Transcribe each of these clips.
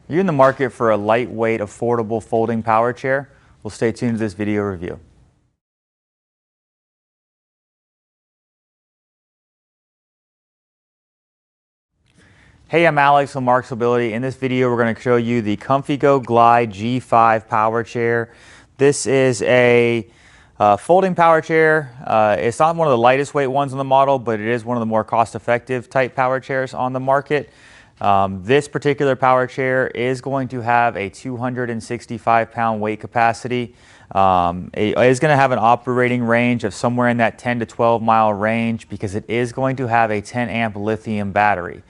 Are you in the market for a lightweight, affordable folding power chair? Well, stay tuned to this video review. Hey, I'm Alex from Marc's Mobility. In this video, we're going to show you the ComfyGo Glide G5 Power Chair. This is a folding power chair. It's not one of the lightest weight ones on the model, but it is one of the more cost-effective type power chairs on the market. This particular power chair is going to have a 265-pound weight capacity. It is going to have an operating range of somewhere in that 10 to 12 mile range because it is going to have a 10 amp lithium battery.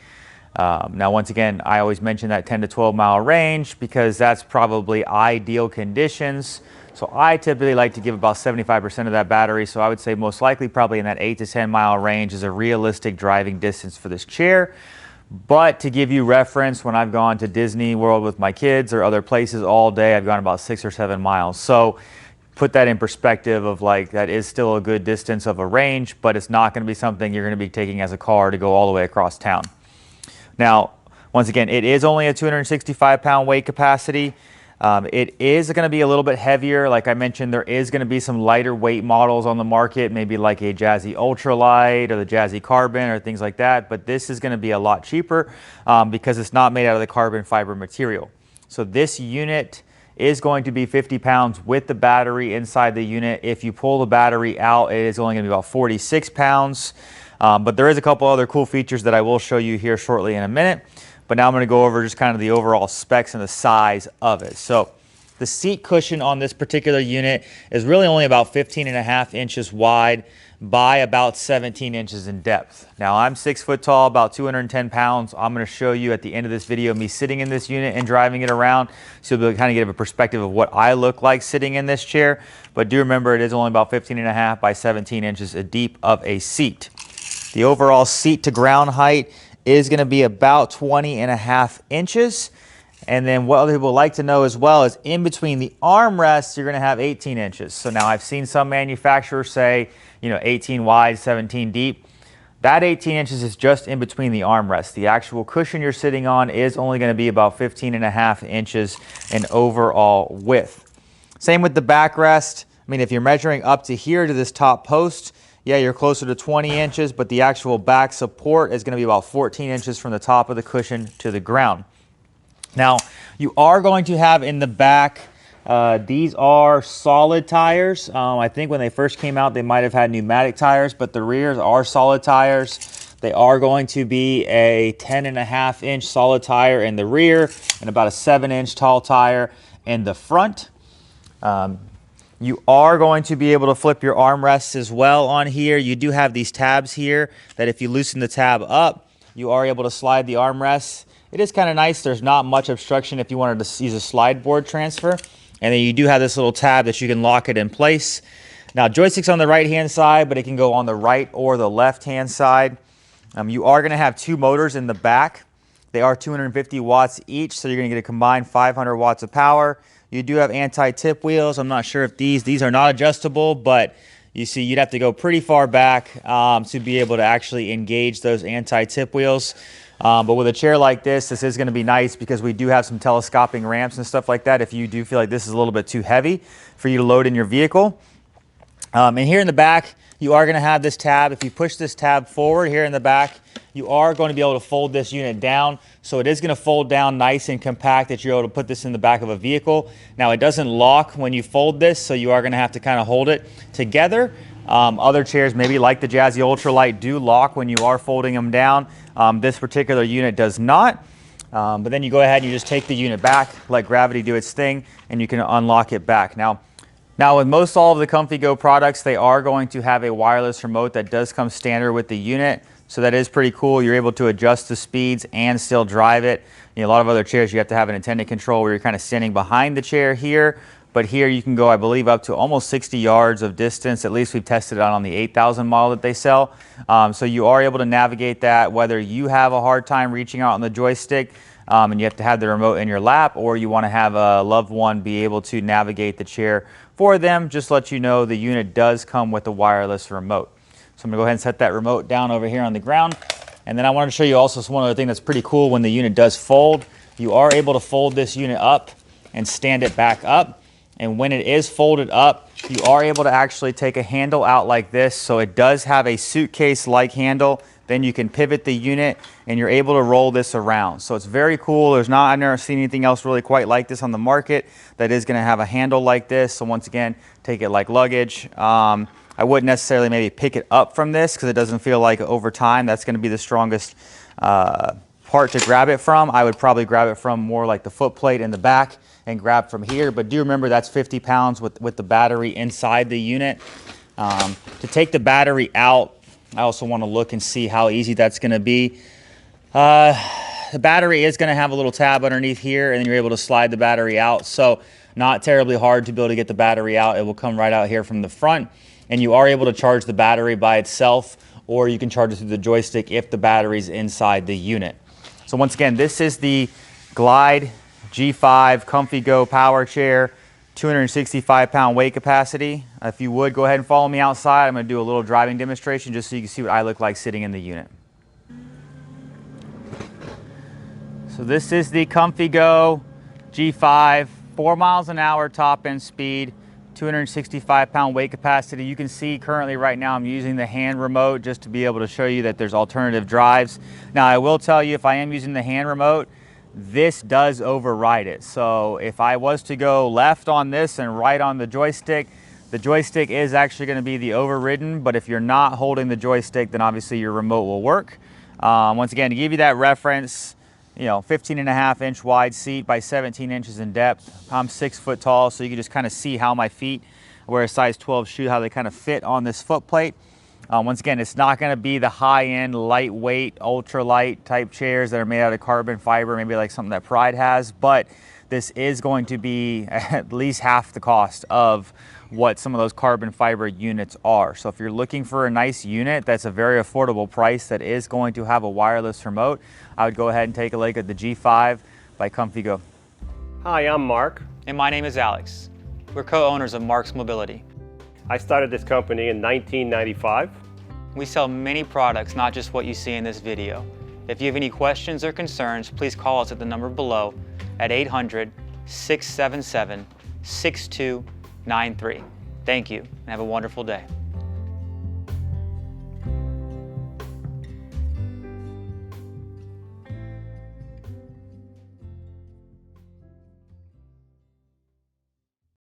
Now, once again, I always mention that 10 to 12 mile range because that's probably ideal conditions. So I typically like to give about 75% of that battery. So I would say most likely probably in that 8 to 10 mile range is a realistic driving distance for this chair. But to give you reference, when I've gone to Disney World with my kids or other places all day, I've gone about 6 or 7 miles. So put that in perspective of like that is still a good distance of a range, but it's not going to be something you're going to be taking as a car to go all the way across town. Now, once again, it is only a 265-pound weight capacity. It is going to be a little bit heavier. Like I mentioned, there is going to be some lighter weight models on the market, maybe like a Jazzy Ultralight or the Jazzy Carbon or things like that. But this is going to be a lot cheaper because it's not made out of the carbon fiber material. So this unit is going to be 50 pounds with the battery inside the unit. If you pull the battery out, it is only going to be about 46 pounds. But there is a couple other cool features that I will show you here shortly in a minute. But now I'm going to go over just kind of the overall specs and the size of it. So the seat cushion on this particular unit is really only about 15.5 inches wide by about 17 inches in depth. Now I'm 6 foot tall, about 210 pounds. I'm going to show you at the end of this video me sitting in this unit and driving it around, so you'll be able to kind of get a perspective of what I look like sitting in this chair. But do remember it is only about 15.5 by 17 inches deep of a seat. The overall seat to ground height is going to be about 20.5 inches. And then what other people like to know as well is in between the armrests, you're going to have 18 inches. So now I've seen some manufacturers say, 18 wide, 17 deep. That 18 inches is just in between the armrests. The actual cushion you're sitting on is only going to be about 15.5 inches in overall width. Same with the backrest. I mean, if you're measuring up to here to this top post, yeah, you're closer to 20 inches, but the actual back support is going to be about 14 inches from the top of the cushion to the ground. Now, you are going to have in the back, these are solid tires. I think when they first came out, they might have had pneumatic tires, but the rears are solid tires. They are going to be a 10.5 inch solid tire in the rear and about a 7-inch tall tire in the front. You are going to be able to flip your armrests as well on here. You do have these tabs here that if you loosen the tab up, you are able to slide the armrests. It is kind of nice. There's not much obstruction if you wanted to use a slide board transfer. And then you do have this little tab that you can lock it in place. Now, joystick's on the right-hand side, but it can go on the right or the left-hand side. You are going to have 2 motors in the back. They are 250 watts each, so you're going to get a combined 500 watts of power. You do have anti-tip wheels. I'm not sure if these are not adjustable, but you see you'd have to go pretty far back to be able to actually engage those anti-tip wheels. But with a chair like this is going to be nice because we do have some telescoping ramps and stuff like that if you do feel like this is a little bit too heavy for you to load in your vehicle. And here in the back, you are going to have this tab. If you push this tab forward here in the back, you are going to be able to fold this unit down. So it is going to fold down nice and compact that you're able to put this in the back of a vehicle. Now it doesn't lock when you fold this, so you are going to have to kind of hold it together. Other chairs, maybe like the Jazzy Ultralight, do lock when you are folding them down. This particular unit does not. But then you go ahead and you just take the unit back, let gravity do its thing, and you can unlock it back. Now with most all of the ComfyGo products, they are going to have a wireless remote that does come standard with the unit. So that is pretty cool. You're able to adjust the speeds and still drive it. A lot of other chairs, you have to have an attendant control where you're kind of standing behind the chair here. But here you can go, I believe, up to almost 60 yards of distance. At least we've tested it on the 8,000 model that they sell. So you are able to navigate that whether you have a hard time reaching out on the joystick and you have to have the remote in your lap, or you want to have a loved one be able to navigate the chair for them. Just let you know the unit does come with a wireless remote. So I'm going to go ahead and set that remote down over here on the ground. And then I wanted to show you also one other thing that's pretty cool when the unit does fold. you are able to fold this unit up and stand it back up. And when it is folded up, you are able to actually take a handle out like this. So it does have a suitcase-like handle. Then you can pivot the unit and you're able to roll this around. So it's very cool. I've never seen anything else really quite like this on the market that is gonna have a handle like this. So once again, take it like luggage. I wouldn't necessarily maybe pick it up from this because it doesn't feel like over time that's gonna be the strongest part to grab it from. I would probably grab it from more like the foot plate in the back and grab from here. But do remember that's 50 pounds with the battery inside the unit. To take the battery out, I also want to look and see how easy that's going to be. The battery is going to have a little tab underneath here, and then you're able to slide the battery out. So not terribly hard to be able to get the battery out. It will come right out here from the front, and you are able to charge the battery by itself, or you can charge it through the joystick if the battery's inside the unit. So once again, this is the Glide G5 ComfyGo Powerchair, 265-pound weight capacity. If you would, go ahead and follow me outside. I'm going to do a little driving demonstration just so you can see what I look like sitting in the unit. So this is the ComfyGo G5, 4 miles an hour top end speed, 265-pound weight capacity. You can see currently right now I'm using the hand remote just to be able to show you that there's alternative drives. Now I will tell you, if I am using the hand remote, this does override it. So if I was to go left on this and right on the joystick is actually going to be the overridden. But if you're not holding the joystick, then obviously your remote will work. Once again, to give you that reference, 15.5-inch wide seat by 17 inches in depth. I'm 6 foot tall, so you can just kind of see how my feet, I wear a size 12 shoe, how they kind of fit on this foot plate. Once again, it's not going to be the high-end, lightweight, ultralight type chairs that are made out of carbon fiber, maybe like something that Pride has, but this is going to be at least half the cost of what some of those carbon fiber units are. So if you're looking for a nice unit that's a very affordable price that is going to have a wireless remote, I would go ahead and take a look at the G5 by ComfyGo. Hi, I'm Mark. And my name is Alex. We're co-owners of Marc's Mobility. I started this company in 1995. We sell many products, not just what you see in this video. If you have any questions or concerns, please call us at the number below at 800-677-6293. Thank you, and have a wonderful day.